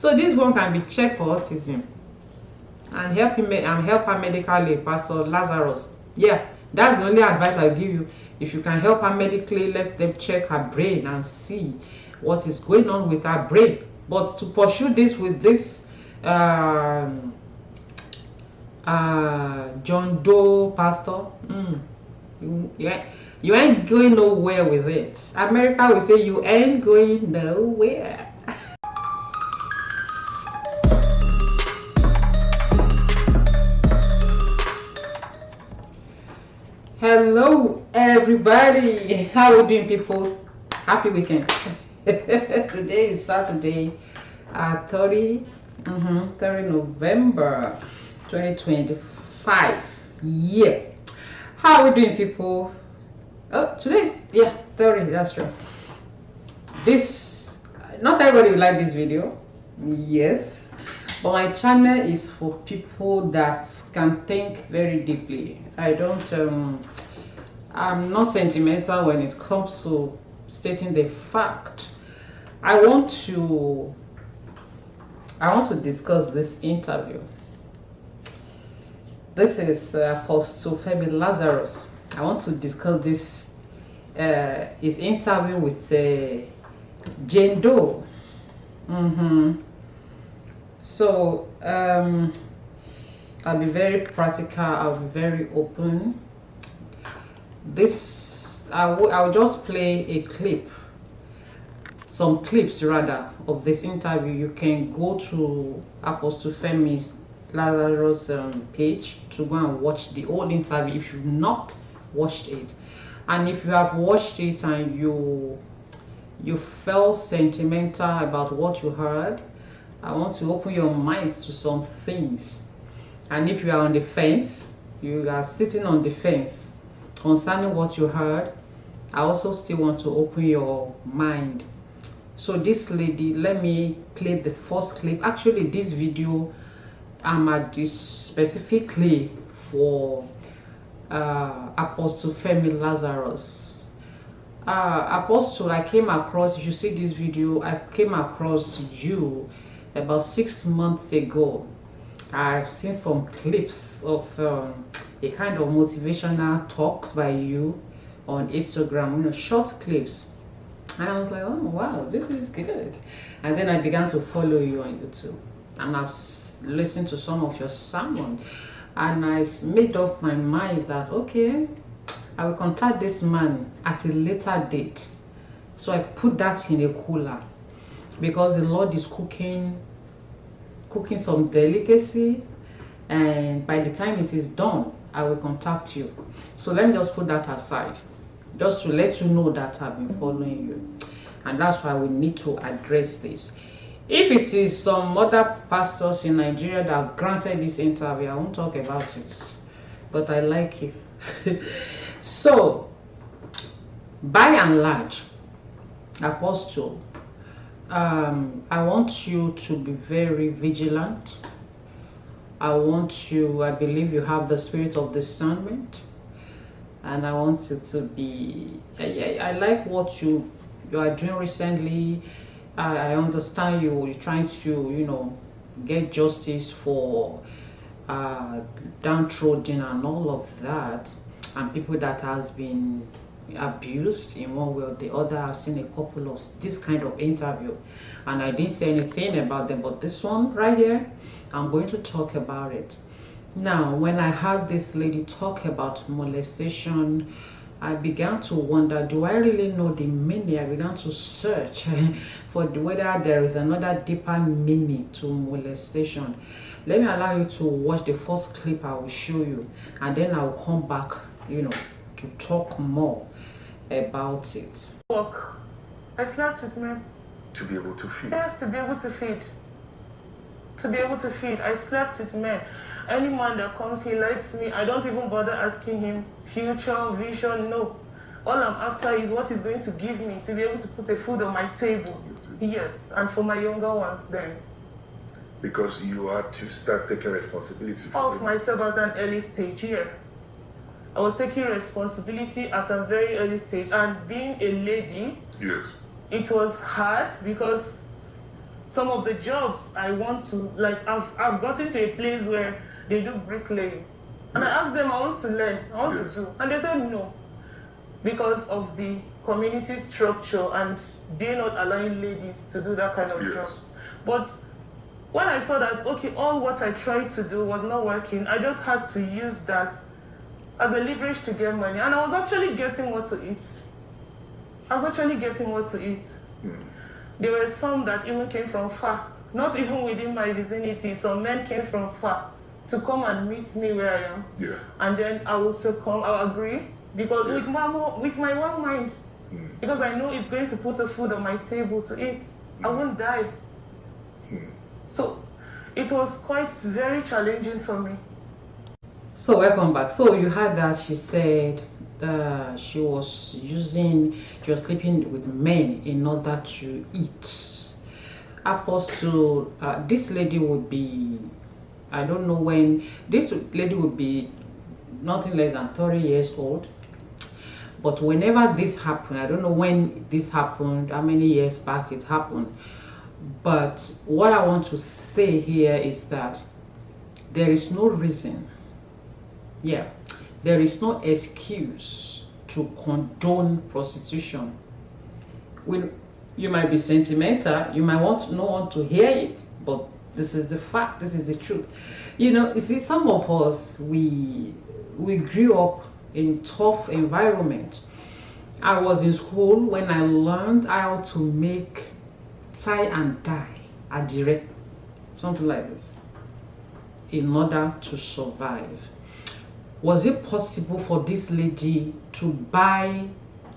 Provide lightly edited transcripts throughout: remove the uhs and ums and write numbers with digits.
So this one can be checked for autism and help her medically, Pastor Lazarus. Yeah, that's the only advice I give you. If you can help her medically, let them check her brain and see what is going on with her brain. But to pursue this with this John Doe pastor, you ain't going nowhere with it. America will say you ain't going nowhere. Hello everybody, how are we doing, people? Happy weekend. Today is Saturday, 30 November 2025. Yeah, how are we doing, people? Oh, today's 30, that's true. This, not everybody will like this video, yes, but my channel is for people that can think very deeply. I'm not sentimental when it comes to stating the fact. I want to discuss this interview. This is Apostle Femi Lazarus. I want to discuss this his interview with Jane Doe. So I'll be very practical. I'll be very open. I'll just play a clip, some clips rather, of this interview. You can go to Apostle Femi Lazarus page to go and watch the whole interview if you've not watched it. And if you have watched it and you felt sentimental about what you heard, I want to open your mind to some things. And if you are on the fence, you are sitting on the fence concerning what you heard, I also still want to open your mind. So this lady, let me play the first clip. Actually, this video I'm at this specifically for Apostle Femi Lazarus. Apostle, I came across, if you see this video, I came across you about 6 months ago. I've seen some clips of a kind of motivational talks by you on Instagram, short clips. And I was like, oh wow, this is good. And then I began to follow you on YouTube. And I've listened to some of your sermons. And I made up my mind that, okay, I will contact this man at a later date. So I put that in a cooler, because the Lord is cooking some delicacy, and by the time it is done, I will contact you. So let me just put that aside, just to let you know that I've been following you, and that's why we need to address this. If it is some other pastors in Nigeria that granted this interview, I won't talk about it, but I like you. So by and large, Apostle, I want you to be very vigilant. I believe you have the spirit of discernment, and I want you to be, I like what you are doing recently. I understand you're trying to, get justice for downtrodden and all of that, and people that has been abused in one way or the other. I've seen a couple of this kind of interview, and I didn't say anything about them, but this one right here, I'm going to talk about it. Now, when I heard this lady talk about molestation, I began to wonder, do I really know the meaning? I began to search for whether there is another deeper meaning to molestation. Let me allow you to watch the first clip I will show you, and then I will come back, to talk more about it. Work. I slept with men. To be able to feed? Yes, to be able to feed. To be able to feed. I slept with men. Any man that comes, he likes me. I don't even bother asking him future, vision, no. All I'm after is what he's going to give me to be able to put a food on my table. Yes, and for my younger ones then. Because you had to start taking responsibility of myself at an early stage, yeah. I was taking responsibility at a very early stage, and being a lady, yes, it was hard because some of the jobs I want to, like, I've gotten to a place where they do bricklaying. And I asked them, I want to learn, I want to do. And they said no, because of the community structure and they're not allowing ladies to do that kind of job. But when I saw that, okay, all what I tried to do was not working, I just had to use that as a leverage to get money. And I was actually getting what to eat. There were some that even came from far, not even within my vicinity. Some men came from far to come and meet me where I am. Yeah. And then I will succumb, I will agree, because with my one mind, because I know it's going to put a food on my table to eat. I won't die. So it was quite very challenging for me. So welcome back. So you heard that she said she was sleeping with men in order to eat. Apostle, this lady would be, I don't know when, this lady would be nothing less than 30 years old. But whenever this happened, I don't know when this happened, how many years back it happened. But what I want to say here is that there is no reason, there is no excuse to condone prostitution. When you might be sentimental, you might not want to hear it, but this is the fact, this is the truth. You see, some of us, we grew up in tough environment. I was in school when I learned how to make tie and dye a direct, something like this, in order to survive. Was it possible for this lady to buy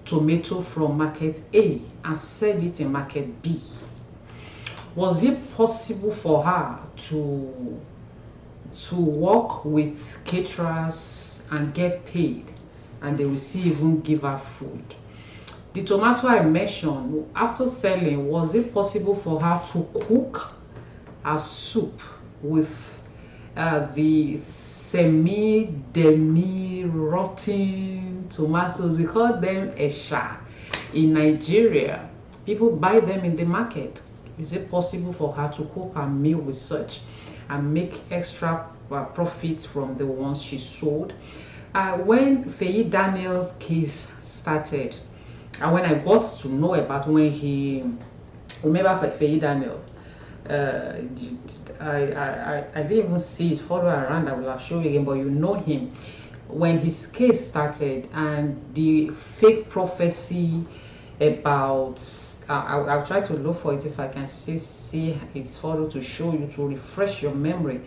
tomato from market A and sell it in market B? Was it possible for her to work with caterers and get paid, and they will still even give her food? The tomato I mentioned, after selling, was it possible for her to cook a soup with the semi-rotten tomatoes? We call them esha in Nigeria. People buy them in the market. Is it possible for her to cook a meal with such and make extra profits from the ones she sold? When Femi Daniel's case started, and when I got to know about when he, remember Femi Daniels, I didn't even see his photo around. I will have shown you again, but you know him. When his case started and the fake prophecy about, I'll try to look for it if I can see his photo to show you, to refresh your memory.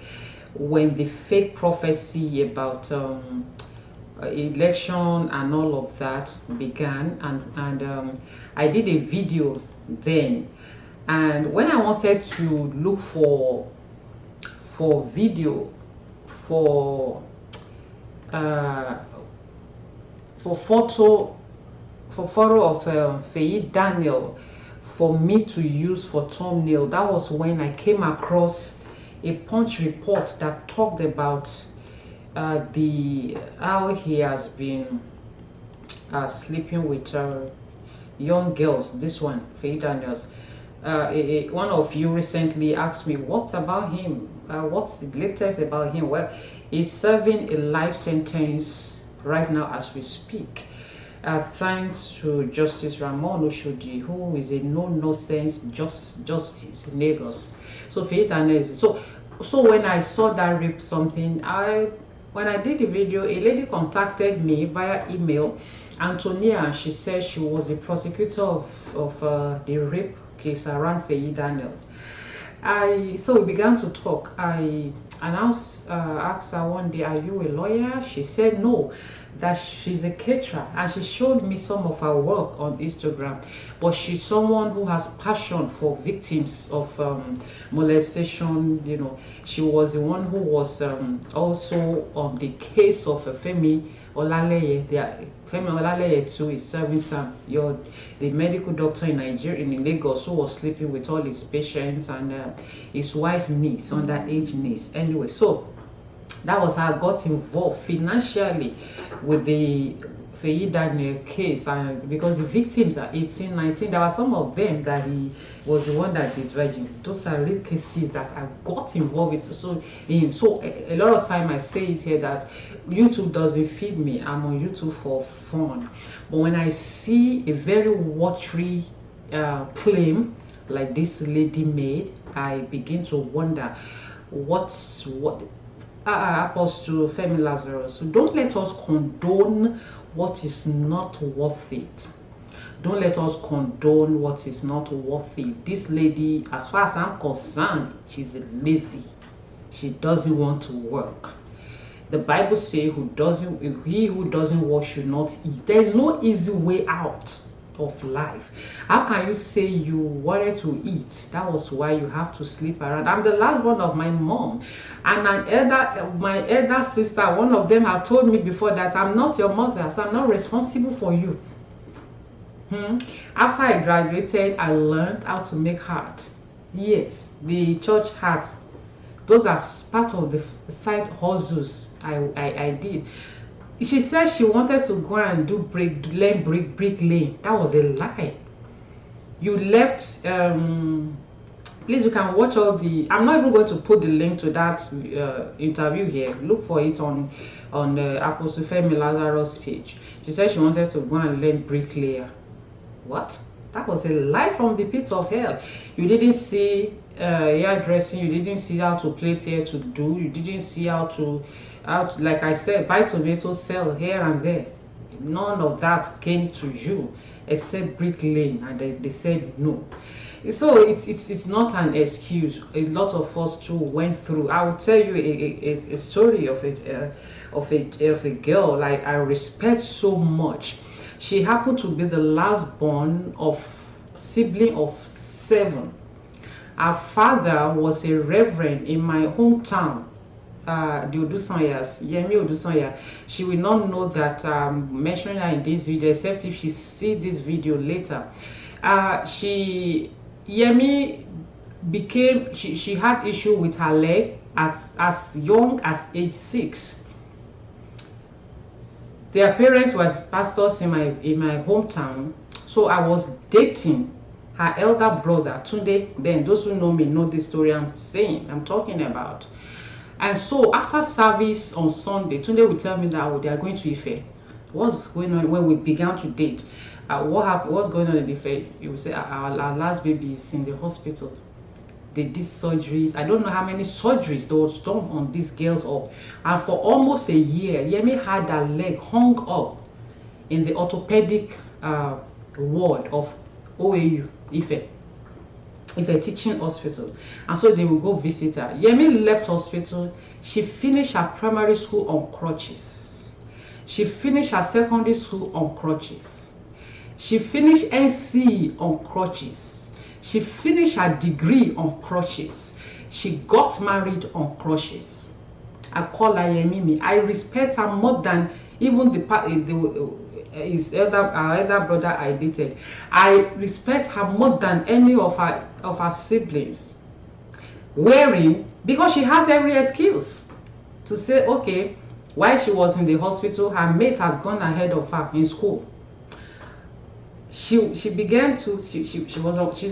When the fake prophecy about election and all of that began, and I did a video then, and when I wanted to look for video for photo of Femi Daniel for me to use for thumbnail, that was when I came across a Punch report that talked about how he has been sleeping with young girls. This one, Femi Daniels. One of you recently asked me, what's about him? What's the latest about him? Well, he's serving a life sentence right now as we speak. Thanks to Justice Ramon Oshodi, who is a no-nonsense justice in Lagos. So Femi Daniels. So when I saw that rape something, when I did the video, a lady contacted me via email, Antonia. She said she was the prosecutor of the rape case around Femi Daniels. So we began to talk. I asked her one day, are you a lawyer? She said no, that she's a caterer, and she showed me some of her work on Instagram. But she's someone who has passion for victims of molestation. She was the one who was also on the case of Femi Olaleye. Femi Olaleye too is serving time. The medical doctor in Nigeria, in Lagos, who was sleeping with all his patients, and his wife niece, underage niece. Anyway, so that was how I got involved financially with the Femi Daniel case, and because the victims are 18, 19, there were some of them that he was the one that disvirgin. Those are real cases that I got involved with. So a lot of time I say it here that YouTube doesn't feed me. I'm on YouTube for fun. But when I see a very watery claim like this lady made, I begin to wonder what Apostle Femi Lazarus. So don't let us condone what is not worth it. Don't let us condone what is not worth it. This lady, as far as I'm concerned, she's lazy. She doesn't want to work. The Bible says, he who doesn't work should not eat. There is no easy way out of life. How can you say you wanted to eat? That was why you have to sleep around. I'm the last one of my mom, and my elder sister, one of them have told me before that I'm not your mother, so I'm not responsible for you. After I graduated, I learned how to make hat. Yes, the church hat. Those are part of the side hustles I did. She said she wanted to go and do bricklaying. That was a lie. You left. Please, you can watch all the. I'm not even going to put the link to that interview here. Look for it on Apostle Femi Lazarus page. She said she wanted to go and learn bricklayer. What? That was a lie from the pit of hell. You didn't see hairdressing. You didn't see how to plait hair to do. You didn't see how to, like I said, buy tomatoes, sell here and there. None of that came to you except bricklaying, and they said no. So it's not an excuse. A lot of us too went through. I will tell you a story of a girl like I respect so much. She happened to be the last born of sibling of 7. Her father was a reverend in my hometown, the Odusanyas, Yemi Odusanya. She will not know that I'm mentioning her in this video, except if she see this video later. Yemi she had issue with her leg as young as age 6. Their parents were pastors in my hometown, so I was dating her elder brother Tunde. Then those who know me know the story I'm talking about. And so after service on Sunday, Tunde would tell me that they are going to Ife. What's going on when we began to date? What happened? What's going on in Ife? He would say our last baby is in the hospital. They did surgeries. I don't know how many surgeries they was done on these girls up. And for almost a year, Yemi had her leg hung up in the orthopedic ward of OAU, Ife teaching hospital. And so they will go visit her. Yemi left hospital. She finished her primary school on crutches. She finished her secondary school on crutches. She finished NCE on crutches. She finished her degree on crutches. She got married on crutches. I call her Yemimi. I respect her more than even our elder brother I dated. I respect her more than any of her siblings. Because she has every excuse to say, okay, while she was in the hospital, her mate had gone ahead of her in school. She's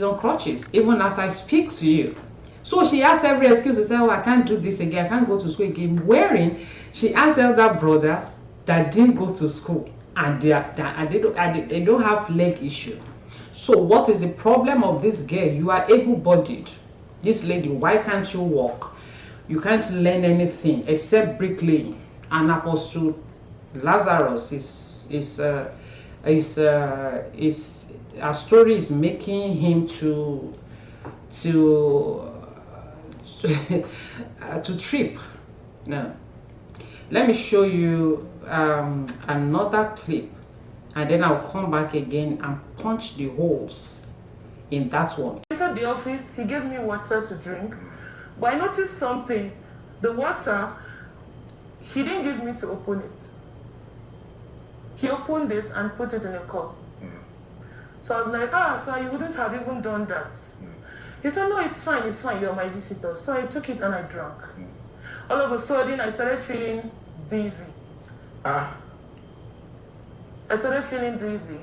on crutches even as I speak to you. So she has every excuse to say, oh, I can't do this again, I can't go to school again. She has elder brothers that didn't go to school and they don't have leg issue. So what is the problem of this girl? You are able-bodied. This lady, why can't you walk? You can't learn anything except bricklaying. And Apostle Lazarus our story is making him to trip. Now, let me show you another clip, and then I'll come back again and punch the holes in that one. Entered the office, he gave me water to drink, but I noticed something. The water, he didn't give me to open it. He opened it and put it in a cup. So I was like, sir, you wouldn't have even done that. He said, no, it's fine, you're my visitor. So I took it and I drank. All of a sudden, I started feeling dizzy. I started feeling dizzy.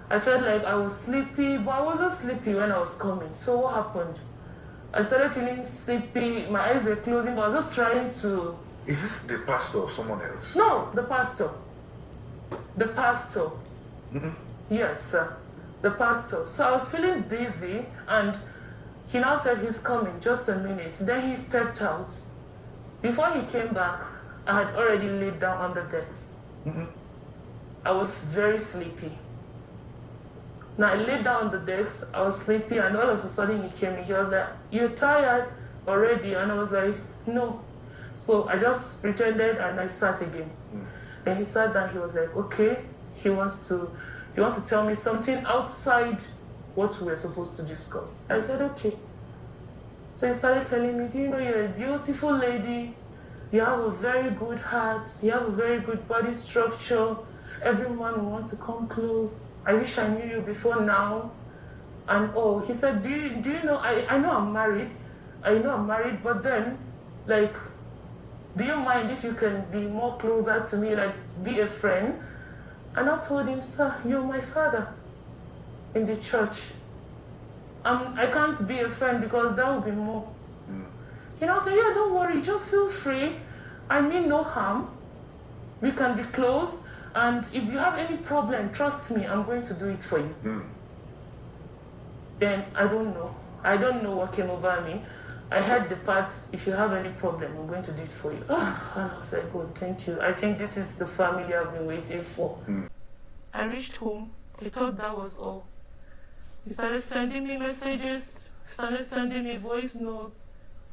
I felt like I was sleepy, but I wasn't sleepy when I was coming. So what happened? I started feeling sleepy, my eyes were closing, but I was just trying to... Is this the pastor or someone else? No, the pastor. The pastor. Yes, sir. The pastor. So I was feeling dizzy, and he now said he's coming, just a minute. Then he stepped out. Before he came back, I had already laid down on the decks. I was very sleepy. Now I laid down on the decks, I was sleepy, and all of a sudden he came in. He was like, "You're tired already?" And I was like, "No." So I just pretended and I sat again. Then he sat down, he was like, "Okay." He wants to tell me something outside what we were supposed to discuss. I said, "Okay." So he started telling me, "Do you know you're a beautiful lady? You have a very good heart. You have a very good body structure. Every man will want to come close. I wish I knew you before now." And oh, he said, do you know, I know I'm married. I know I'm married, but then, like, do you mind if you can be more closer to me, like, be a friend? And I told him, "Sir, you're my father in the church. I can't be a friend because that would be more." You know, so yeah, don't worry, just feel free. I mean no harm. We can be close. And if you have any problem, trust me, I'm going to do it for you. Then I don't know what came over me. I heard the part, "If you have any problem, I'm going to do it for you." And I was like, "Oh, thank you. I think this is the family I've been waiting for." I reached home. I thought that was all. He started sending me messages, started sending me voice notes,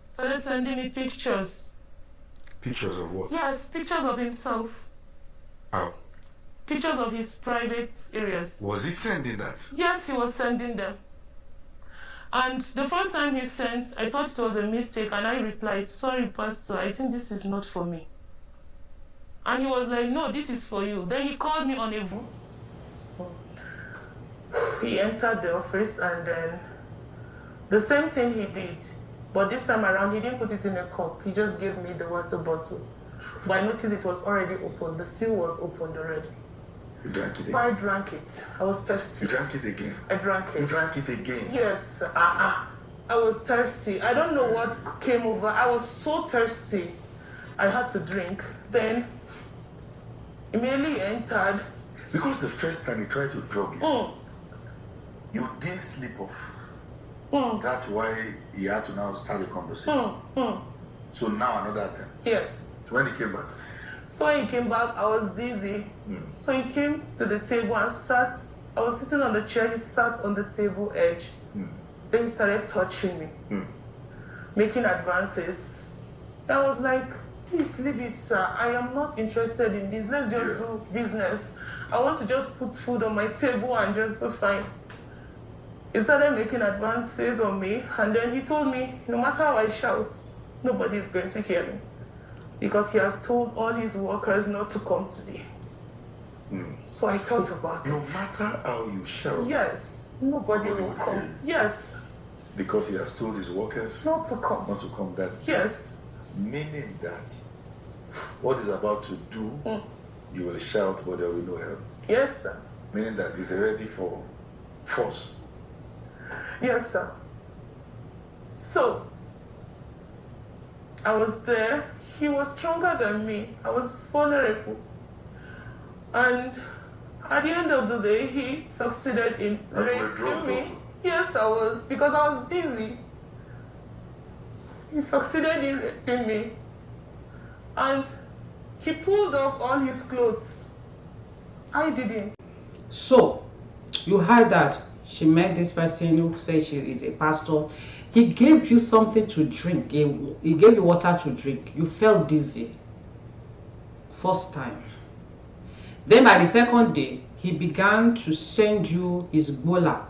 started sending me pictures. Pictures of what? Yes, pictures of himself. How? Pictures of his private areas. Was he sending that? Yes, he was sending them. And the first time he sent, I thought it was a mistake, and I replied, "Sorry, Pastor, I think this is not for me." And he was like, "No, this is for you." Then he called me on a phone. He entered the office, and then the same thing he did. But this time around, he didn't put it in a cup. He just gave me the water bottle. But I noticed it was already open. The seal was opened already. You drank it again? So I drank it. I was thirsty. You drank it again? I drank it. You drank it again? Yes. I was thirsty. I don't know what came over. I was so thirsty. I had to drink. Then, immediately entered. Because the first time he tried to drug you, you didn't sleep off. That's why he had to now start the conversation. So now another attempt. Yes. When he came back? So when he came back, I was dizzy. So he came to the table and sat. I was sitting on the chair, he sat on the table edge. Then he started touching me, making advances. I was like, "Please leave it, sir. I am not interested in this. Let's just do business. I want to just put food on my table and just be fine." He started making advances on me, and then he told me, "No matter how I shout, nobody is going to hear me, because he has told all his workers not to come today." So I thought about it. No matter how you shout? Yes, nobody will come. Yes. Because he has told his workers not to come. Not to come. That yes. Meaning that what he's about to do, you will shout, but there will be no help. Yes, sir. Meaning that he's ready for force. Yes, sir. So I was there. He was stronger than me. I was vulnerable. And at the end of the day, he succeeded in raping me. Yes, I was, because I was dizzy. He succeeded in raping me. And he pulled off all his clothes. I didn't. So, you heard that she met this person who says she is a pastor. He gave you something to drink. He gave you water to drink. You felt dizzy. First time. Then by the second day, he began to send you his bola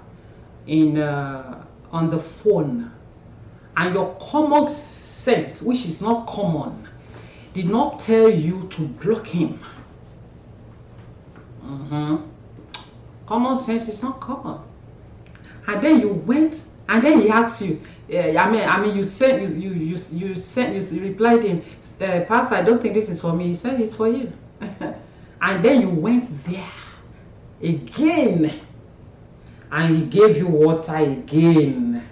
on the phone. And your common sense, which is not common, did not tell you to block him. Common sense is not common. And then you went, and then he asked you, you replied him, "Pastor, I don't think this is for me." He said it's for you. And then you went there again, and he gave you water again,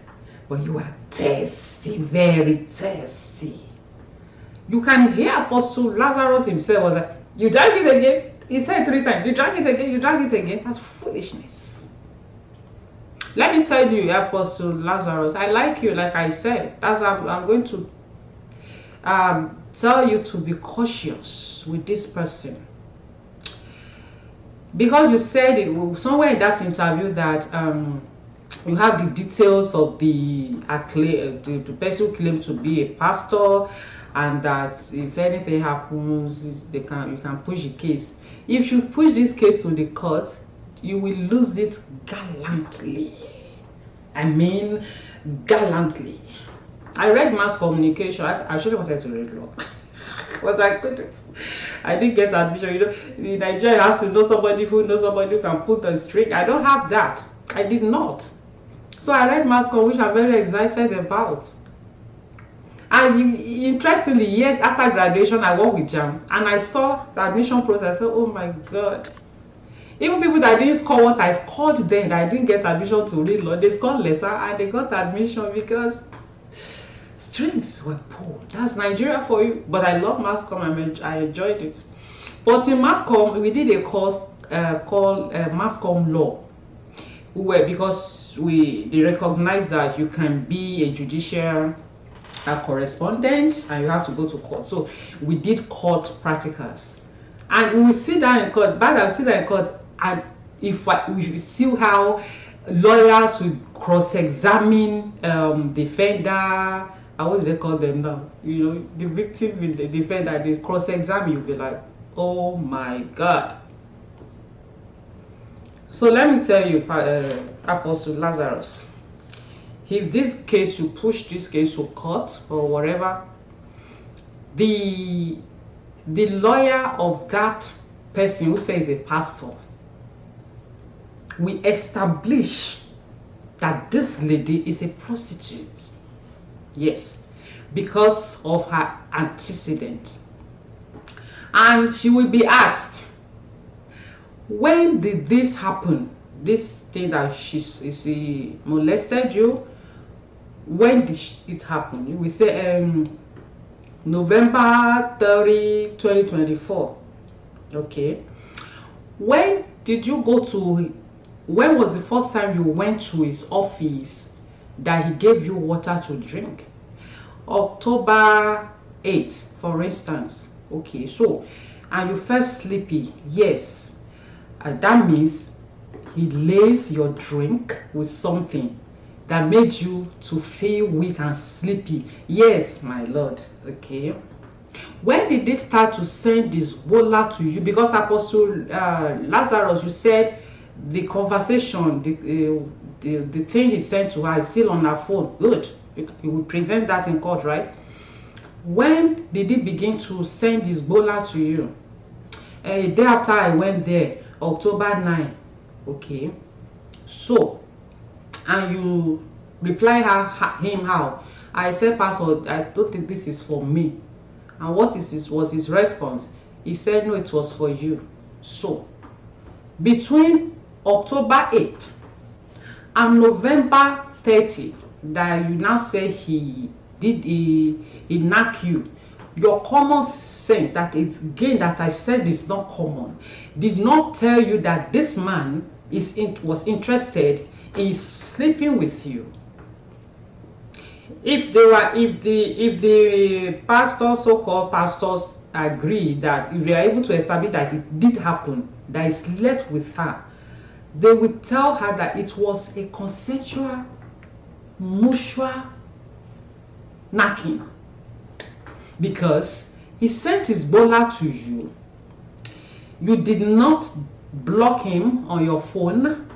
but you are thirsty, very thirsty. You can hear Apostle Lazarus himself was like, you drank it again. He said 3 times, you drank it again, you drank it again. That's foolishness. Let me tell you, Apostle Lazarus, I like you, like I said. That's I'm going to tell you to be cautious with this person. Because you said it somewhere in that interview that you have the details of the person who claimed to be a pastor, and that if anything happens, you can push the case. If you push this case to the court, you will lose it gallantly. I mean, gallantly. I read mass communication. I actually wanted to read law, but I couldn't. I didn't get admission. You know, in Nigeria, you have to know somebody who knows somebody who can put a string. I don't have that. I did not. So I read mass comm, which I'm very excited about. And interestingly, years after graduation, I worked with JAM, and I saw the admission process. I said, oh my God. Even people that didn't score what I scored then, that I didn't get admission to read law, they scored lesser and they got admission because strings were pulled. That's Nigeria for you. But I love mass comm. I enjoyed it. But in mass comm, we did a course called mass comm law. Because they recognized that you can be a judicial correspondent and you have to go to court. So we did court practicals, and we sit down in court. But I sit down in court, and we see how lawyers will cross-examine defender. What do they call them now? You know, the victim with the defender. They cross-examine. You'll be like, oh my God. So let me tell you, Apostle Lazarus, if this case, you push this case to court or whatever, the lawyer of that person who says a pastor, we establish that this lady is a prostitute. Yes, because of her antecedent. And she will be asked, when did this happen? This thing that she molested you, when did it happen? We say November 30, 2024. Okay. When did you go to, when was the first time you went to his office that he gave you water to drink? October 8th, for instance. Okay, so, and you felt sleepy. Yes. That means he lays your drink with something that made you to feel weak and sleepy. Yes, my Lord. Okay. When did they start to send this bola to you? Because Apostle Lazarus, you said the conversation, the thing he sent to her is still on her phone. Good. You will present that in court, right? When did he begin to send this bola to you? A day after I went there, October 9. Okay. So, and you reply him how? I said, Pastor, I don't think this is for me. And what was his response? He said, no, it was for you. So, between October 8th and November 30, that you now say he knocked you, your common sense, that it's again that I said is not common, did not tell you that this man was interested in sleeping with you. If the pastors, so-called pastors, agree that if they are able to establish that it did happen, that he slept with her, they would tell her that it was a consensual, mutual knocking, because he sent his bola to you. You did not block him on your phone.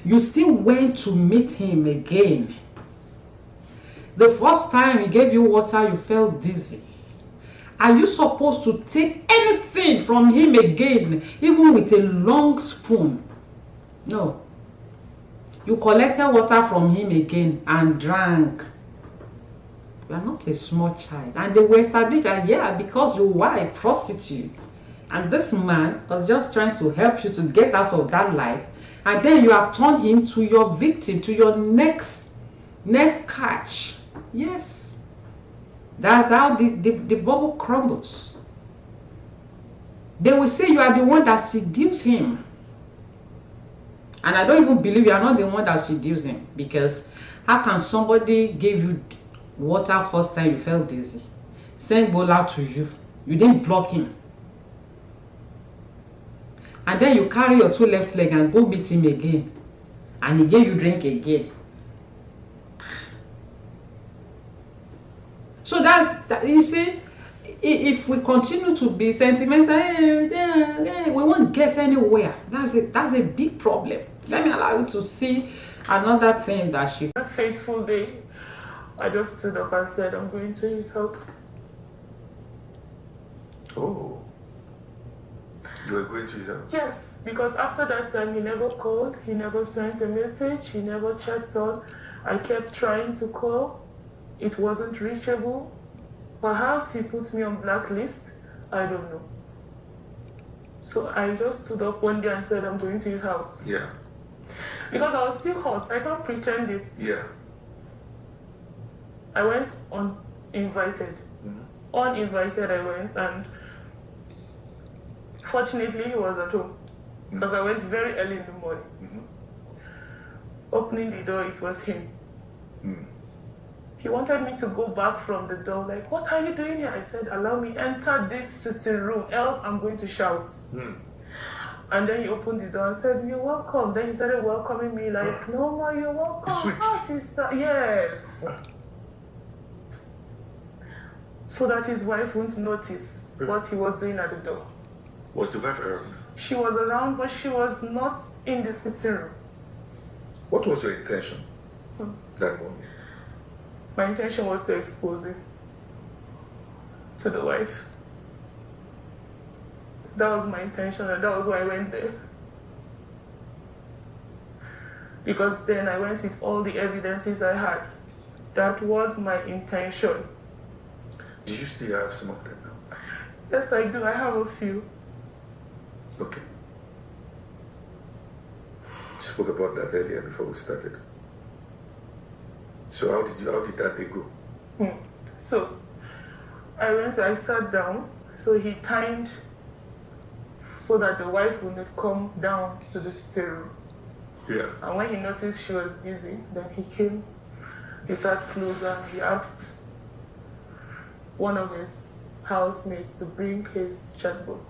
You still went to meet him again. The first time he gave you water, you felt dizzy. Are you supposed to take anything from him again, even with a long spoon? No. You collected water from him again and drank. You are not a small child. And they were established that, yeah, because you were a prostitute, And this man was just trying to help you to get out of that life. And then you have turned him to your victim, to your next catch. Yes. That's how the bubble crumbles. They will say you are the one that seduced him. And I don't even believe you are not the one that seduced him. Because how can somebody give you water first time you felt dizzy? Send Bola to you. You didn't block him. And then you carry your 2 left leg and go meet him again. And again you drink again. So that, you see, if we continue to be sentimental, we won't get anywhere. That's a big problem. Let me allow you to see another thing that she said. That fateful day, I just stood up and said, I'm going to his house. Oh. You were going to his house? Yes, because after that time, he never called, he never sent a message, he never checked on. I kept trying to call. It wasn't reachable. Perhaps he put me on blacklist. I don't know. So I just stood up one day and said, I'm going to his house. Yeah. Because I was still hot. I can't pretend it. Yeah. I went uninvited. Uninvited I went, and fortunately he was at home. Because I went very early in the morning. Opening the door, it was him. He wanted me to go back from the door, like, what are you doing here? I said, allow me enter this sitting room, else I'm going to shout. And then he opened the door and said, you're welcome. Then he started welcoming me like, no, ma, you're welcome. Oh, sister. Yes. So that his wife wouldn't notice what he was doing at the door. Was the wife around? She was around, but she was not in the sitting room. What was your intention that morning? My intention was to expose him to the wife. That was my intention, and that was why I went there. Because then I went with all the evidences I had. That was my intention. Do you still have some of them now? Yes, I do. I have a few. Okay. You spoke about that earlier before we started. So how did that day go? So I sat down, so he timed so that the wife would not come down to the sitting room. Yeah. And when he noticed she was busy, then he came, he sat closer, and he asked one of his housemates to bring his checkbook.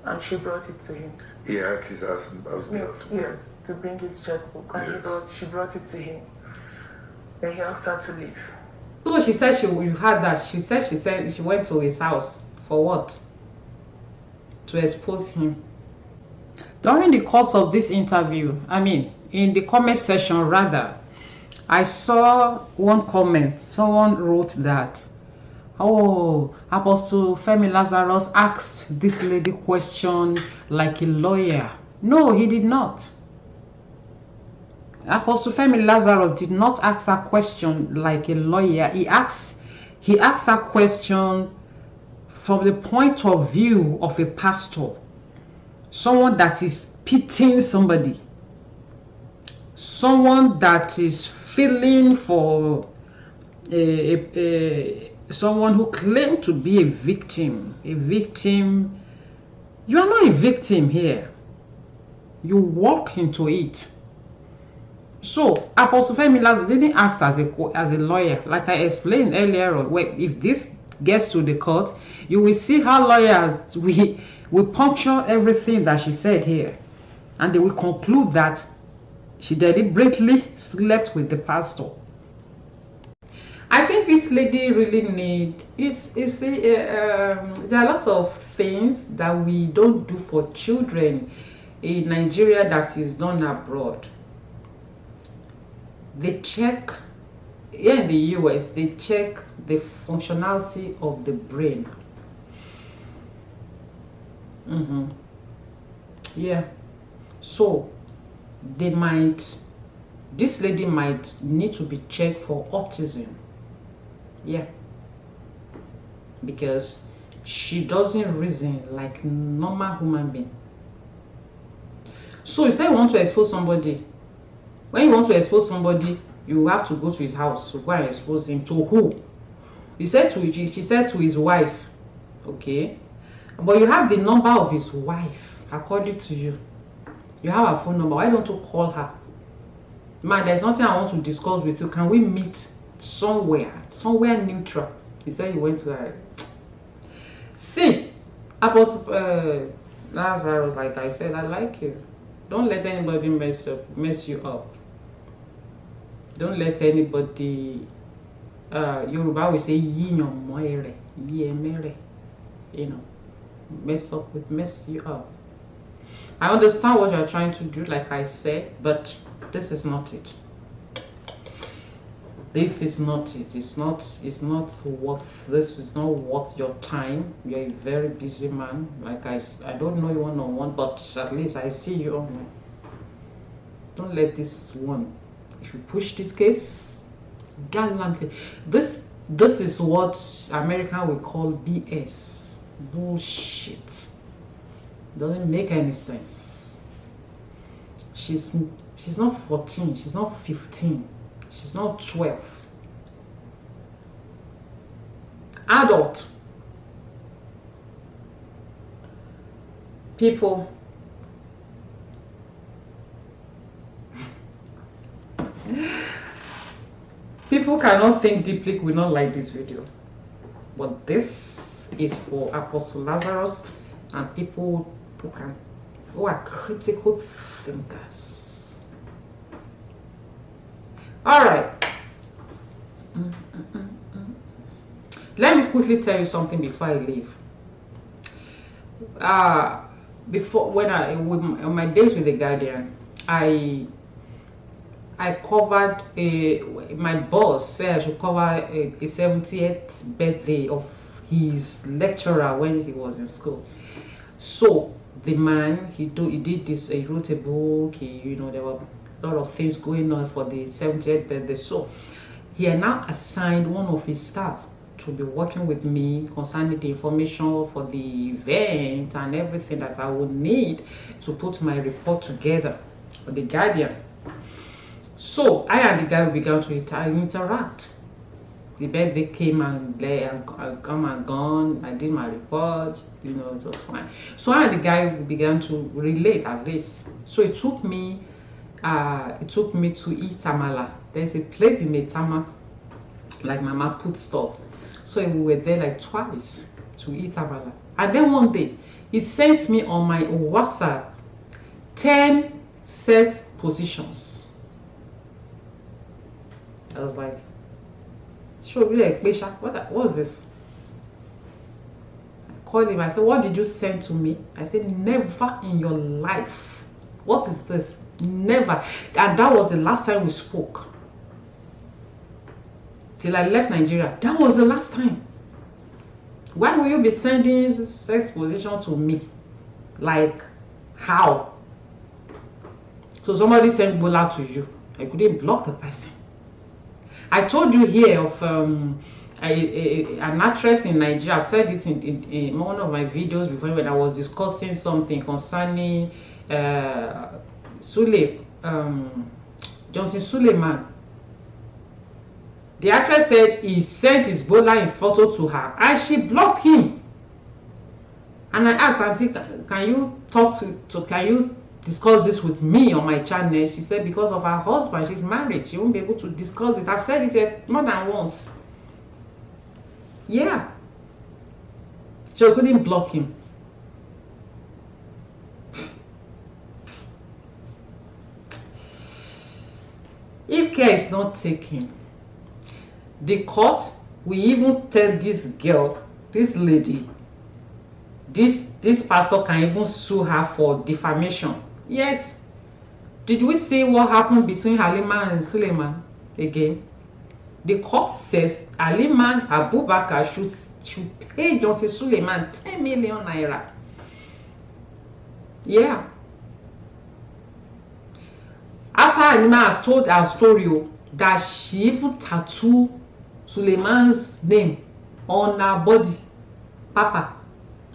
And she brought it to him. He asked his housemaid. Yes, to bring his checkbook. And she brought it to him. Then he asked her to leave. So she said you heard that. She said she went to his house for what? To expose him. During the course of this interview, in the comment section rather, I saw one comment. Someone wrote that, oh, Apostle Femi Lazarus asked this lady question like a lawyer. No, he did not. Apostle Femi Lazarus did not ask a question like a lawyer. He asked a question from the point of view of a pastor, someone that is pitying somebody, someone that is feeling for someone who claimed to be a victim. You are not a victim here. You walk into it. So Apostle Femi Lazarus didn't act as a lawyer, like I explained earlier on. If this gets to the court, you will see how lawyers we puncture everything that she said here, and they will conclude that she deliberately slept with the pastor. I think this lady really there are lots of things that we don't do for children in Nigeria that is done abroad. They check, here in the US, they check the functionality of the brain. Yeah. So this lady might need to be checked for autism. Yeah. Because She doesn't reason like normal human being. So you say you want to expose somebody. When you want to expose somebody, you have to go to his house to go and expose him to who? She said to his wife, okay? But you have the number of his wife, according to you. You have her phone number. Why don't you call her? Man, there's nothing I want to discuss with you. Can we meet somewhere neutral? He said he went to her. See, Apostle Lazarus, like I said, I like you. Don't let anybody mess you up. Don't let anybody, Yoruba will say, you know, mess you up. I understand what you're trying to do, like I said, but this is not it. This is not it. It's not worth, this is not worth your time. You're a very busy man. Like I don't know you one-on-one, but at least I see you on. Don't let this one. If you push this case, gallantly. This is what American will call BS. Bullshit. Doesn't make any sense. She's not 14. She's not 15. She's not 12. Adult. People. People cannot think deeply, will not like this video. But this is for Apostle Lazarus and people who are critical thinkers. All right. Let me quickly tell you something before I leave. On my days with the Guardian, I covered my boss said I should cover a 70th birthday of his lecturer when he was in school. So the man, he did this, he wrote a book, there were a lot of things going on for the 70th birthday. So he had now assigned one of his staff to be working with me concerning the information for the event and everything that I would need to put my report together for the Guardian. So I and the guy began to interact. The birthday came and come and gone. I did my report, it was fine. So I and the guy began to relate at least. So it took me to eat amala. There's a place in Metama, like Mama put stuff. So we were there like twice to eat amala. And then one day, he sent me on my WhatsApp 10 sex positions. I was like, what was this? I called him. I said, what did you send to me? I said, never in your life. What is this? Never. And that was the last time we spoke. Till I left Nigeria. That was the last time. Why will you be sending sex position to me? Like, how? So somebody sent Bola to you. I couldn't block the person. I told you here of an actress in Nigeria. I've said it in one of my videos before when I was discussing something concerning Johnson Suleiman. The actress said he sent his Bola in photo to her and she blocked him. And I asked, Auntie, can you can you discuss this with me on my channel? She said because of her husband, she's married, she won't be able to discuss it. I've said it here more than once. Yeah. She couldn't block him. If care is not taken, the court will even tell this girl, this lady, this pastor can even sue her for defamation. Yes. Did we see what happened between Halima and Suleiman again? The court says Halima Abubakar should pay Johnson Suleiman 10 million naira. Yeah. After Halima told her story that she even tattooed Suleiman's name on her body. Papa.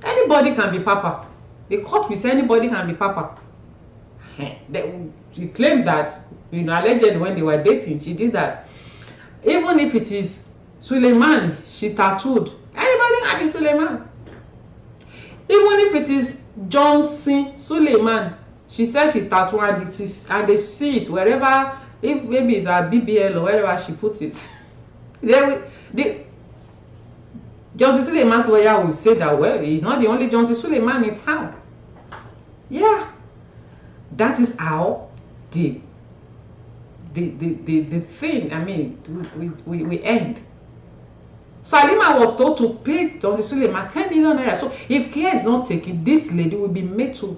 Anybody can be Papa. The court will say anybody can be Papa. She claimed that, allegedly when they were dating, she did that. Even if it is Suleiman, she tattooed. Anybody can be Suleiman. Even if it is Johnson Suleiman, she said she tattooed, and they see it wherever, if maybe it's a BBL or wherever she puts it. Johnson Suleiman's lawyer will say that, well, he's not the only Johnson Suleiman in town. Yeah. That is how the thing, I mean, we end. So Halima was told to pay Johnson Suleiman 10 million naira. So if care is not taken, this lady will be made to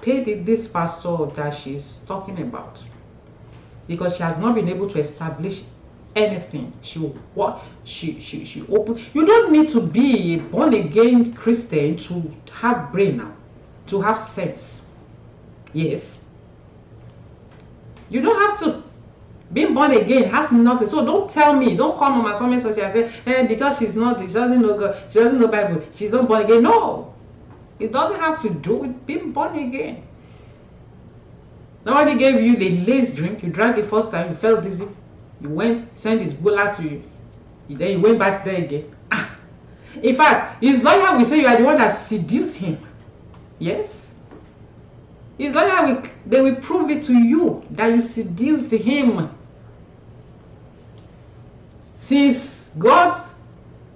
pay this pastor that she's talking about, because she has not been able to establish anything. She open. You don't need to be a born again Christian to have brain now, to have sense. Yes, you don't have to. Being born again has nothing. So don't tell me, don't come on my comment section and say, because she doesn't know God, she doesn't know Bible, she's not born again. No, it doesn't have to do with being born again. Nobody gave you the lace drink. You drank the first time, you felt dizzy, you went, sent his bullet to you, then you went back there again. In fact, his lawyer will say you are the one that seduced him. Yes. His lawyer they will prove it to you that you seduced him. Since God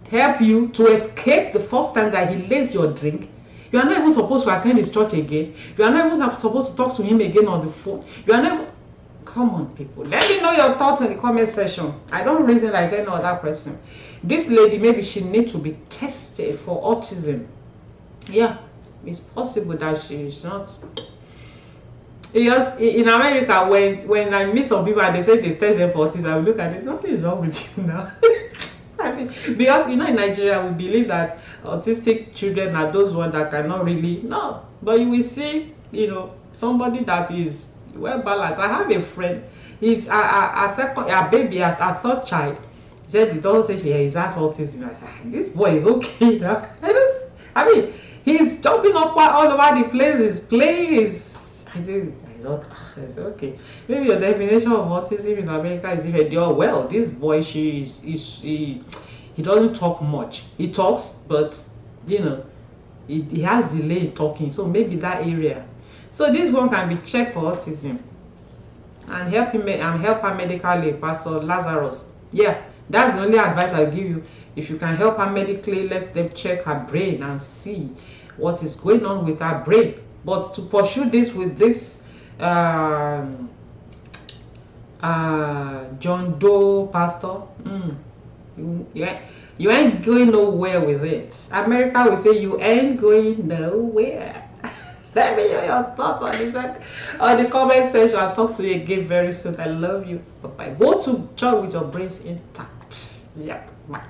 helped you to escape the first time that he laced your drink, you are not even supposed to attend his church again. You are not even supposed to talk to him again on the phone. You are never. Come on, people. Let me know your thoughts in the comment section. I don't reason like any other person. This lady, maybe she needs to be tested for autism. Yeah, it's possible that she is not. Because in America, when I meet some people and they say they test them for autism, I will look at it, what is wrong with you now? I mean, because in Nigeria, we believe that autistic children are those ones that cannot really, no. But you will see, somebody that is well balanced. I have a friend, he's a baby, a third child. He said it doesn't say he has autism. I said, this boy is okay now. I mean, he's jumping up all over the place, he's playing, it's okay. Maybe your definition of autism in America is if you're well, this boy, he doesn't talk much. He talks, but he has delay in talking. So maybe that area. So this one can be checked for autism and help her medically, Pastor Lazarus. Yeah, that's the only advice I'll give you. If you can help her medically, let them check her brain and see what is going on with her brain. But to pursue this with this John Doe pastor, you ain't going nowhere with it. America will say you ain't going nowhere. Let me know your thoughts on this on the comment section. I'll talk to you again very soon. I love you. Bye bye. Go to church with your brains intact. Yep. Bye.